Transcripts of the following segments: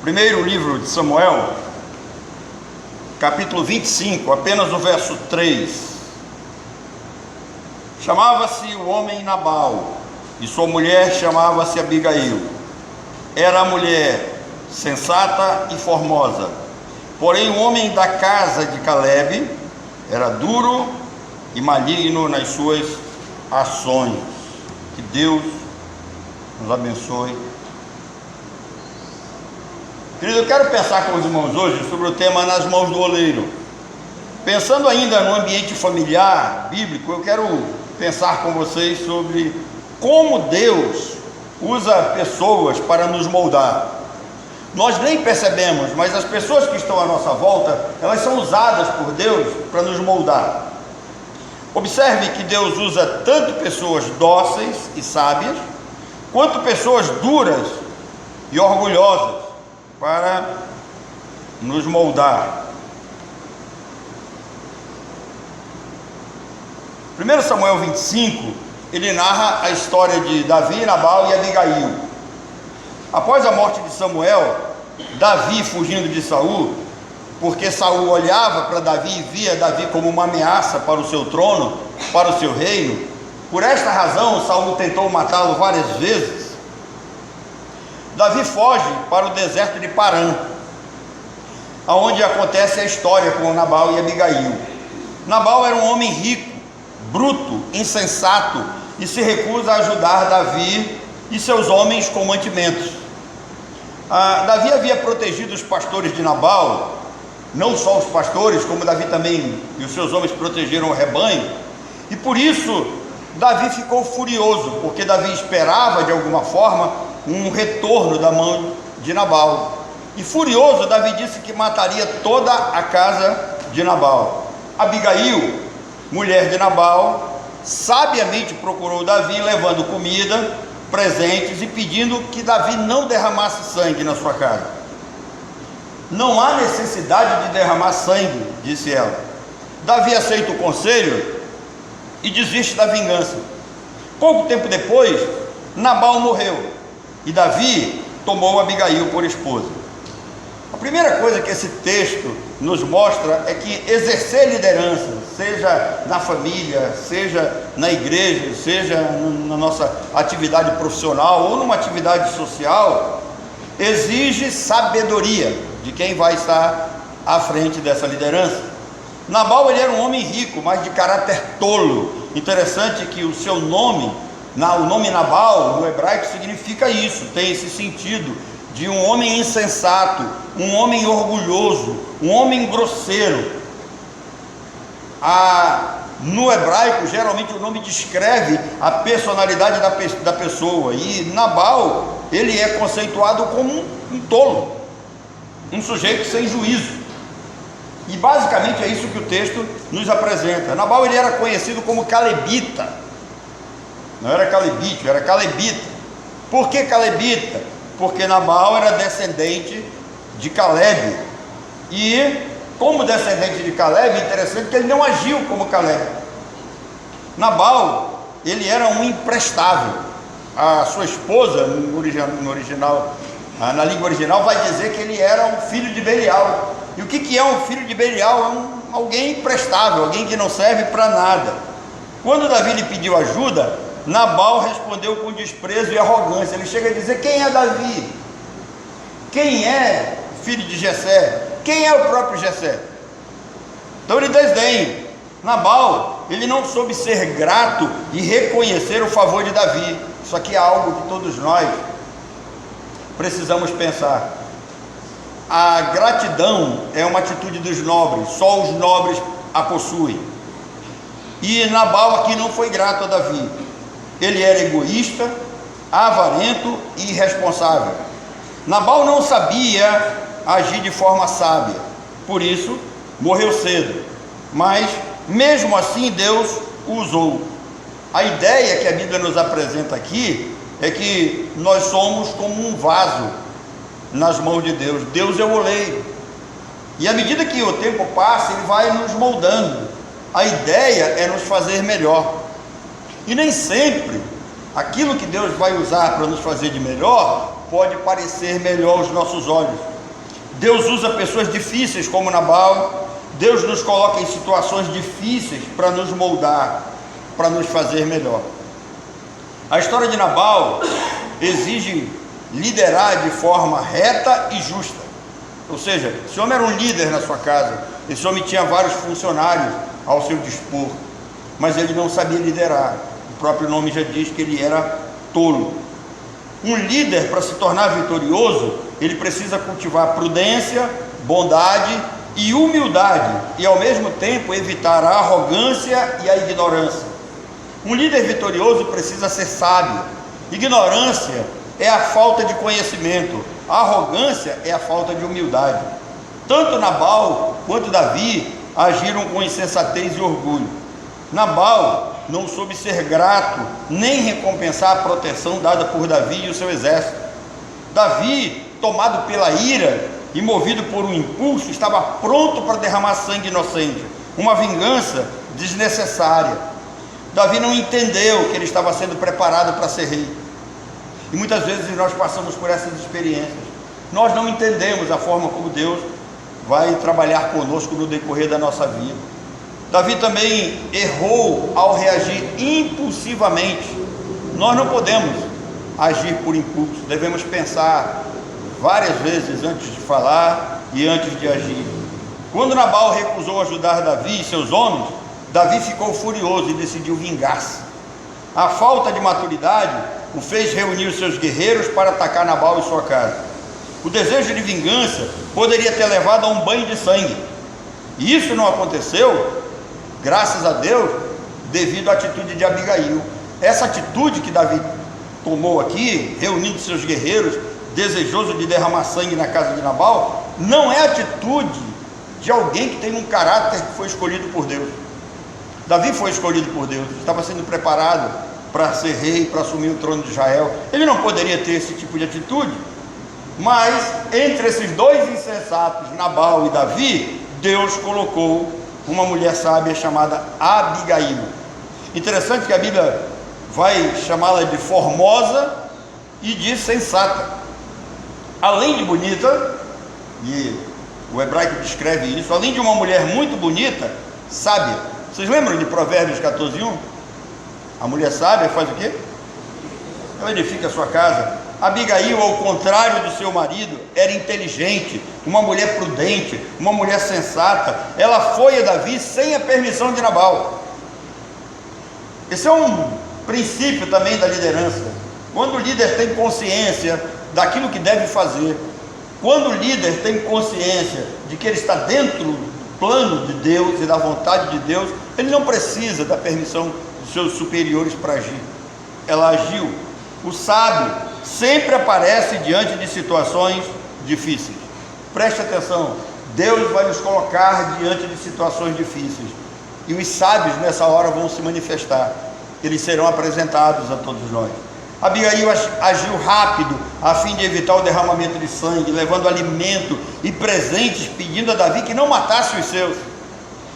Primeiro livro de Samuel, capítulo 25, apenas o verso 3. Chamava-se o homem Nabal, e sua mulher chamava-se Abigail. Era a mulher sensata e formosa. Porém o homem da casa de Calebe era duro e maligno nas suas ações. Que Deus nos abençoe. Querido, eu quero pensar com os irmãos hoje sobre o tema nas mãos do oleiro. Pensando ainda no ambiente familiar, bíblico, eu quero pensar com vocês sobre como Deus usa pessoas para nos moldar. Nós nem percebemos, mas as pessoas que estão à nossa volta, elas são usadas por Deus para nos moldar. Observe que Deus usa tanto pessoas dóceis e sábias, quanto pessoas duras e orgulhosas para nos moldar. 1 Samuel 25, ele narra a história de Davi, Nabal e Abigail. Após a morte de Samuel, Davi fugindo de Saul, porque Saul olhava para Davi e via Davi como uma ameaça para o seu trono, para o seu reino. Por esta razão, Saul tentou matá-lo várias vezes. Davi foge para o deserto de Parã, onde acontece a história com Nabal e Abigail. Nabal era um homem rico, bruto, insensato, e se recusa a ajudar Davi e seus homens com mantimentos. Davi havia protegido os pastores de Nabal, não só os pastores, como Davi também e os seus homens protegeram o rebanho, e por isso Davi ficou furioso, porque Davi esperava de alguma forma um retorno da mão de Nabal, e furioso Davi disse que mataria toda a casa de Nabal. Abigail, mulher de Nabal, sabiamente procurou Davi, levando comida, presentes e pedindo que Davi não derramasse sangue na sua casa. Não há necessidade de derramar sangue, disse ela. Davi aceita o conselho e desiste da vingança. Pouco tempo depois, Nabal morreu e Davi tomou Abigail por esposa. A primeira coisa que esse texto nos mostra é que exercer liderança, seja na família, seja na igreja, seja na nossa atividade profissional ou numa atividade social, exige sabedoria de quem vai estar à frente dessa liderança. Nabal, ele era um homem rico, mas de caráter tolo. Interessante que o seu nome, o nome Nabal no hebraico significa isso, tem esse sentido de um homem insensato, um homem orgulhoso, um homem grosseiro. No hebraico, geralmente o nome descreve a personalidade da pessoa, e Nabal, ele é conceituado como um tolo, um sujeito sem juízo, e basicamente é isso que o texto nos apresenta. Nabal, ele era conhecido como calebita, não era calebite, era calebita. Por que calebita? Porque Nabal era descendente de Calebe, e como descendente de Calebe, interessante que ele não agiu como Calebe. Nabal, ele era um imprestável. A sua esposa, na língua original, vai dizer que ele era um filho de Belial. E o que é um filho de Belial? É alguém imprestável, alguém que não serve para nada. Quando Davi lhe pediu ajuda, Nabal respondeu com desprezo e arrogância. Ele chega a dizer: quem é Davi? Quem é filho de Jessé? Quem é o próprio Jessé? Então ele desdenha. Nabal, ele não soube ser grato e reconhecer o favor de Davi. Isso aqui é algo que todos nós precisamos pensar. A gratidão é uma atitude dos nobres, só os nobres a possuem. E Nabal aqui não foi grato a Davi. Ele era egoísta, avarento e irresponsável. Nabal não sabia agir de forma sábia, por isso morreu cedo, mas mesmo assim Deus o usou. A ideia que a Bíblia nos apresenta aqui é que nós somos como um vaso nas mãos de Deus. Deus é o oleiro, e à medida que o tempo passa, Ele vai nos moldando. A ideia é nos fazer melhor, e nem sempre aquilo que Deus vai usar para nos fazer de melhor pode parecer melhor aos nossos olhos. Deus usa pessoas difíceis como Nabal. Deus nos coloca em situações difíceis para nos moldar, para nos fazer melhor. A história de Nabal exige liderar de forma reta e justa. Ou seja, esse homem era um líder na sua casa, esse homem tinha vários funcionários ao seu dispor, mas ele não sabia liderar. O próprio nome já diz que ele era tolo. Um líder, para se tornar vitorioso, ele precisa cultivar prudência, bondade e humildade, e ao mesmo tempo evitar a arrogância e a ignorância. Um líder vitorioso precisa ser sábio. Ignorância é a falta de conhecimento, a arrogância é a falta de humildade. Tanto Nabal quanto Davi agiram com insensatez e orgulho. Nabal não soube ser grato, nem recompensar a proteção dada por Davi e o seu exército. Davi, tomado pela ira e movido por um impulso, estava pronto para derramar sangue inocente, uma vingança desnecessária. Davi não entendeu que ele estava sendo preparado para ser rei. E muitas vezes nós passamos por essas experiências. Nós não entendemos a forma como Deus vai trabalhar conosco no decorrer da nossa vida. Davi também errou ao reagir impulsivamente. Nós não podemos agir por impulso, devemos pensar várias vezes antes de falar e antes de agir. Quando Nabal recusou ajudar Davi e seus homens, Davi ficou furioso e decidiu vingar-se. A falta de maturidade o fez reunir os seus guerreiros para atacar Nabal e sua casa. O desejo de vingança poderia ter levado a um banho de sangue, e isso não aconteceu, graças a Deus, devido à atitude de Abigail. Essa atitude que Davi tomou aqui, reunindo seus guerreiros, desejoso de derramar sangue na casa de Nabal, não é atitude de alguém que tem um caráter que foi escolhido por Deus. Davi foi escolhido por Deus, estava sendo preparado para ser rei, para assumir o trono de Israel. Ele não poderia ter esse tipo de atitude, mas entre esses dois insensatos, Nabal e Davi, Deus colocou uma mulher sábia chamada Abigail. Interessante que a Bíblia vai chamá-la de formosa e de sensata. Além de bonita, e o hebraico descreve isso, além de uma mulher muito bonita, sábia. Vocês lembram de Provérbios 14:1? A mulher sábia faz o quê? Ela edifica a sua casa. Abigail, ao contrário do seu marido, era inteligente, uma mulher prudente, uma mulher sensata. Ela foi a Davi sem a permissão de Nabal. Esse é um princípio também da liderança. Quando o líder tem consciência daquilo que deve fazer, quando o líder tem consciência de que ele está dentro do plano de Deus e da vontade de Deus, ele não precisa da permissão dos seus superiores para agir. Ela agiu. O sábio sempre aparece diante de situações difíceis. Preste atenção, Deus vai nos colocar diante de situações difíceis, e os sábios nessa hora vão se manifestar. Eles serão apresentados a todos nós. Abigail agiu rápido a fim de evitar o derramamento de sangue, levando alimento e presentes, pedindo a Davi que não matasse os seus.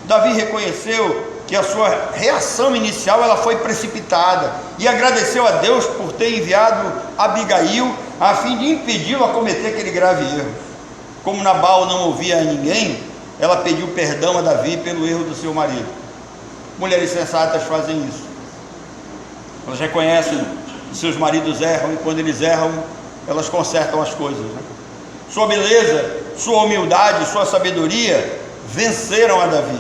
Davi reconheceu que a sua reação inicial ela foi precipitada e agradeceu a Deus por ter enviado Abigail a fim de impedi-lo a cometer aquele grave erro. Como Nabal não ouvia a ninguém, ela pediu perdão a Davi pelo erro do seu marido. Mulheres sensatas fazem isso. Elas reconhecem que seus maridos erram, e quando eles erram, elas consertam as coisas, né? Sua beleza, sua humildade, sua sabedoria venceram a Davi.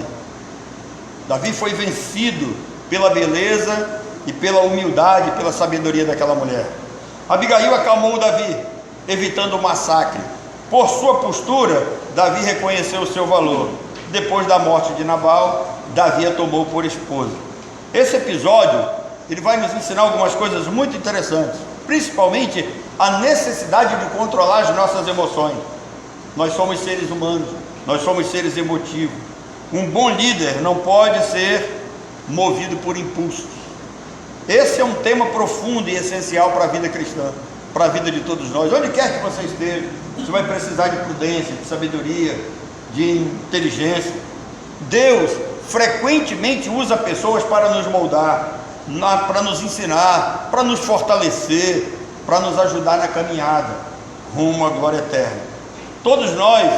Davi foi vencido pela beleza e pela humildade, pela sabedoria daquela mulher. Abigail acalmou Davi, evitando o massacre. Por sua postura, Davi reconheceu o seu valor. Depois da morte de Nabal, Davi a tomou por esposa. Esse episódio, ele vai nos ensinar algumas coisas muito interessantes, principalmente a necessidade de controlar as nossas emoções. Nós somos seres humanos, nós somos seres emotivos. Um bom líder não pode ser movido por impulsos. Esse é um tema profundo e essencial para a vida cristã, para a vida de todos nós. Onde quer que você esteja, você vai precisar de prudência, de sabedoria, de inteligência. Deus frequentemente usa pessoas para nos moldar, para nos ensinar, para nos fortalecer, para nos ajudar na caminhada rumo à glória eterna. Todos nós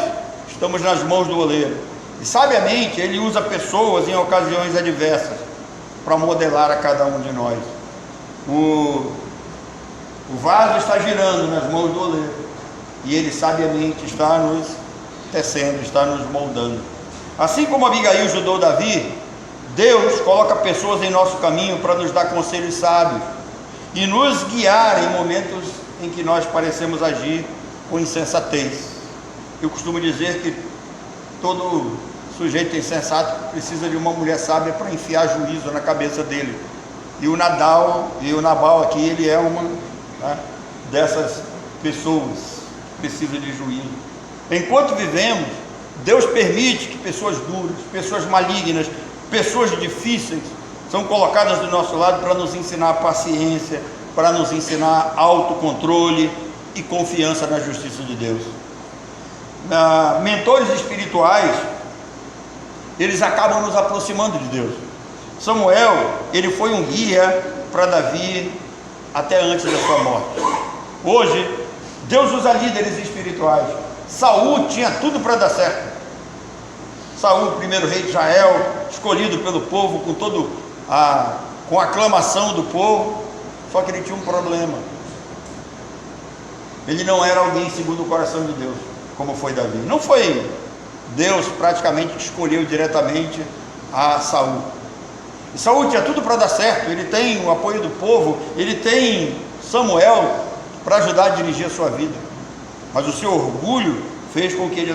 estamos nas mãos do oleiro, e sabiamente ele usa pessoas em ocasiões adversas para modelar a cada um de nós. O vaso está girando nas mãos do oleiro, e ele sabiamente está nos tecendo, está nos moldando. Assim como Abigail ajudou Davi, Deus coloca pessoas em nosso caminho para nos dar conselhos sábios e nos guiar em momentos em que nós parecemos agir com insensatez. Eu costumo dizer que todo sujeito insensato precisa de uma mulher sábia para enfiar juízo na cabeça dele. E o Nabal aqui, ele é uma, né, dessas pessoas que precisa de juízo. Enquanto vivemos, Deus permite que pessoas duras, pessoas malignas, pessoas difíceis são colocadas do nosso lado para nos ensinar paciência, para nos ensinar autocontrole e confiança na justiça de Deus. Mentores espirituais, eles acabam nos aproximando de Deus. Samuel, ele foi um guia para Davi até antes da sua morte. Hoje, Deus usa líderes espirituais. Saul tinha tudo para dar certo. Saul, o primeiro rei de Israel, escolhido pelo povo com a aclamação do povo, só que ele tinha um problema. Ele não era alguém segundo o coração de Deus, como foi Davi. Não foi Deus praticamente que escolheu diretamente a Saul. E Saul tinha tudo para dar certo. Ele tem o apoio do povo, ele tem Samuel para ajudar a dirigir a sua vida, mas o seu orgulho fez com que ele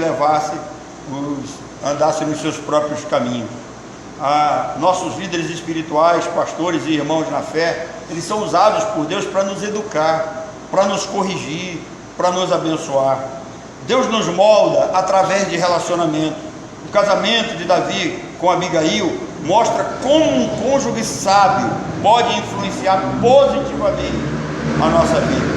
andasse nos seus próprios caminhos. Nossos líderes espirituais, pastores e irmãos na fé, eles são usados por Deus para nos educar, para nos corrigir, para nos abençoar. Deus nos molda através de relacionamento. O casamento de Davi com Abigail mostra como um cônjuge sábio pode influenciar positivamente a nossa vida.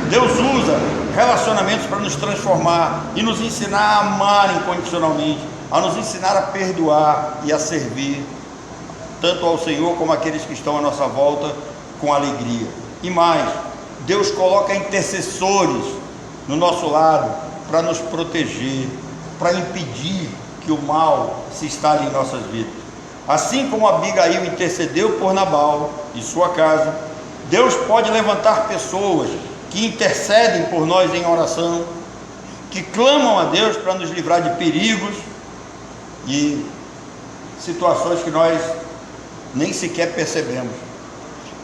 Deus usa relacionamentos para nos transformar e nos ensinar a amar incondicionalmente, a nos ensinar a perdoar e a servir tanto ao Senhor como àqueles que estão à nossa volta com alegria. E mais, Deus coloca intercessores no nosso lado para nos proteger, para impedir que o mal se instale em nossas vidas. Assim como Abigail intercedeu por Nabal e sua casa, Deus pode levantar pessoas que intercedem por nós em oração, que clamam a Deus para nos livrar de perigos e situações que nós nem sequer percebemos.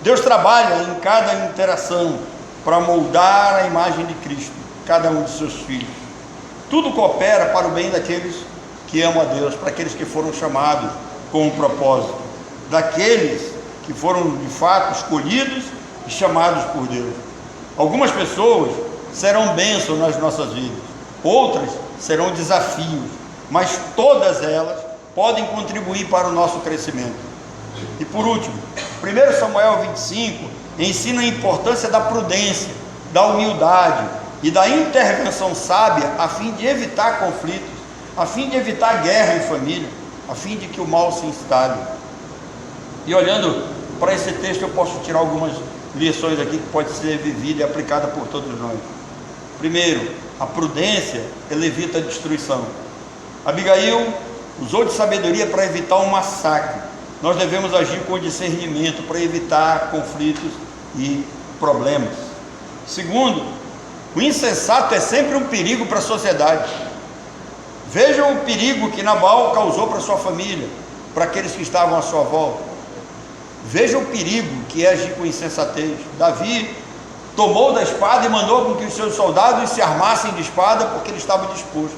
Deus trabalha em cada interação para moldar a imagem de Cristo, cada um de seus filhos. Tudo coopera para o bem daqueles que amam a Deus, para aqueles que foram chamados com um propósito, daqueles que foram de fato escolhidos e chamados por Deus. Algumas pessoas serão bênçãos nas nossas vidas, outras serão desafios, mas todas elas podem contribuir para o nosso crescimento. E por último, 1 Samuel 25 ensina a importância da prudência, da humildade e da intervenção sábia a fim de evitar conflitos, a fim de evitar guerra em família, a fim de que o mal se instale. E olhando para esse texto, eu posso tirar algumas lições aqui que pode ser vivida e aplicada por todos nós. Primeiro, a prudência ela evita a destruição. Abigail usou de sabedoria para evitar um massacre. Nós devemos agir com discernimento para evitar conflitos e problemas. Segundo, o insensato é sempre um perigo para a sociedade. Vejam o perigo que Nabal causou para sua família, para aqueles que estavam à sua volta. Veja o perigo que é agir com insensatez. Davi tomou da espada e mandou com que os seus soldados se armassem de espada, porque ele estava disposto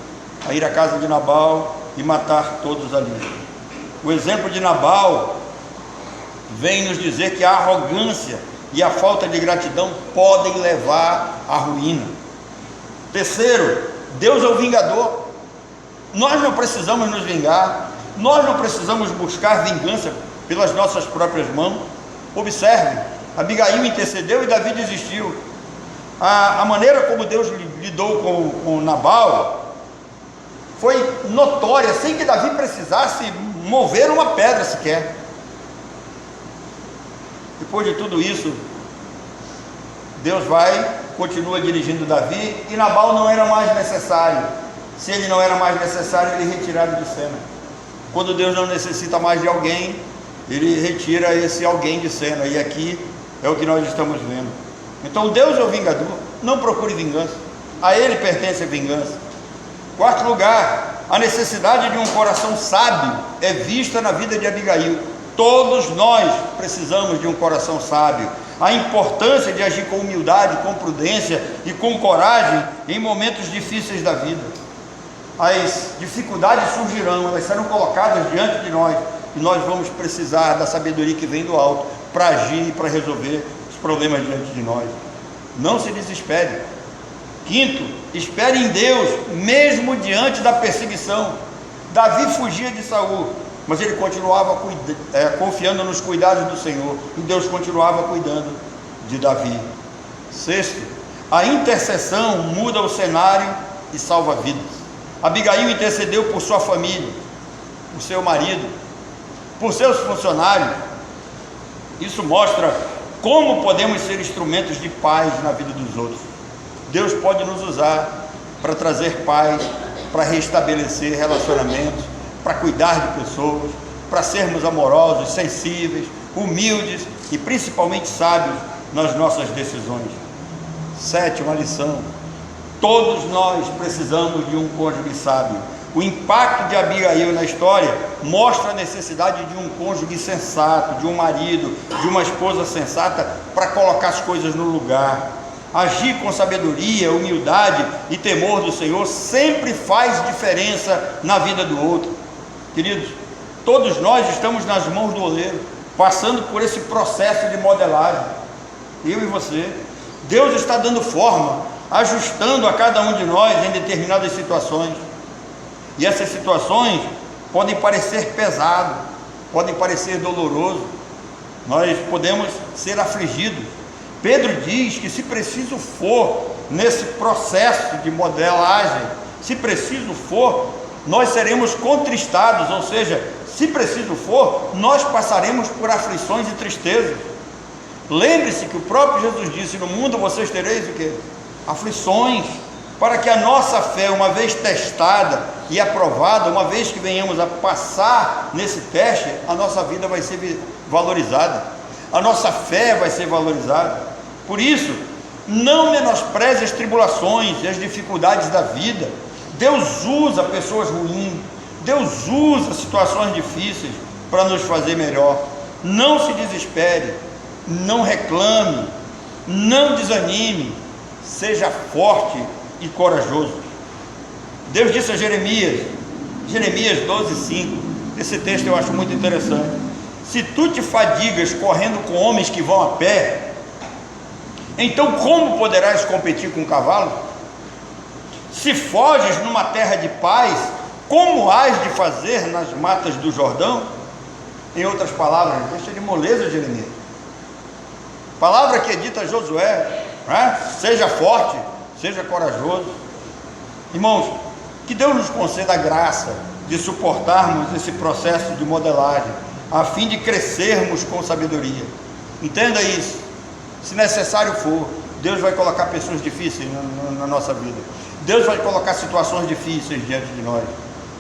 a ir à casa de Nabal e matar todos ali. O exemplo de Nabal vem nos dizer que a arrogância e a falta de gratidão podem levar à ruína. Terceiro, Deus é o vingador. Nós não precisamos nos vingar, nós não precisamos buscar vingança pelas nossas próprias mãos. Observe, Abigail intercedeu e Davi desistiu. A maneira como Deus lidou com Nabal foi notória, sem que Davi precisasse mover uma pedra sequer. Depois de tudo isso, Deus vai continua dirigindo Davi, e Nabal não era mais necessário. Se ele não era mais necessário, ele é retirado de cena. Quando Deus não necessita mais de alguém, ele retira esse alguém de cena, e aqui é o que nós estamos vendo. Então Deus é o vingador, não procure vingança, a ele pertence a vingança. Quarto lugar, a necessidade de um coração sábio é vista na vida de Abigail. Todos nós precisamos de um coração sábio. A importância de agir com humildade, com prudência e com coragem em momentos difíceis da vida. As dificuldades surgirão, elas serão colocadas diante de nós, e nós vamos precisar da sabedoria que vem do alto para agir e para resolver os problemas diante de nós. Não se desespere. Quinto, espere em Deus, mesmo diante da perseguição. Davi fugia de Saul, mas ele continuava confiando nos cuidados do Senhor, e Deus continuava cuidando de Davi. Sexto, a intercessão muda o cenário e salva vidas. Abigail intercedeu por sua família, por seu marido, por seus funcionários. Isso mostra como podemos ser instrumentos de paz na vida dos outros. Deus pode nos usar para trazer paz, para restabelecer relacionamentos, para cuidar de pessoas, para sermos amorosos, sensíveis, humildes e principalmente sábios nas nossas decisões. Sétima lição: todos nós precisamos de um cônjuge sábio. O impacto de Abigail na história mostra a necessidade de um cônjuge sensato, de um marido, de uma esposa sensata para colocar as coisas no lugar. Agir com sabedoria, humildade e temor do Senhor sempre faz diferença na vida do outro. Queridos, todos nós estamos nas mãos do oleiro, passando por esse processo de modelagem. Eu e você. Deus está dando forma, ajustando a cada um de nós em determinadas situações. E essas situações podem parecer pesadas, podem parecer dolorosas. Nós podemos ser afligidos. Pedro diz que se preciso for, nesse processo de modelagem, se preciso for, nós seremos contristados, ou seja, se preciso for, nós passaremos por aflições e tristezas. Lembre-se que o próprio Jesus disse: no mundo vocês tereis o quê? Aflições, para que a nossa fé, uma vez testada e aprovada, uma vez que venhamos a passar nesse teste, a nossa vida vai ser valorizada, a nossa fé vai ser valorizada. Por isso, não menospreze as tribulações e as dificuldades da vida. Deus usa pessoas ruins, Deus usa situações difíceis para nos fazer melhor. Não se desespere, não reclame, não desanime, seja forte e corajoso. Deus disse a Jeremias 12:5, esse texto eu acho muito interessante: se tu te fadigas correndo com homens que vão a pé, então como poderás competir com um cavalo? Se foges numa terra de paz, como hás de fazer nas matas do Jordão? Em outras palavras, deixa de moleza, Jeremias. Palavra que é dita a Josué, né? Seja forte, seja corajoso. Irmãos, que Deus nos conceda a graça de suportarmos esse processo de modelagem, a fim de crescermos com sabedoria. Entenda isso. Se necessário for, Deus vai colocar pessoas difíceis na nossa vida. Deus vai colocar situações difíceis diante de nós,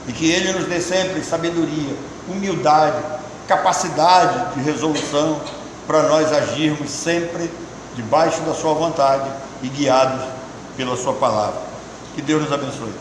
e que Ele nos dê sempre sabedoria, humildade, capacidade de resolução, para nós agirmos sempre debaixo da sua vontade e guiados pela sua palavra. Que Deus nos abençoe.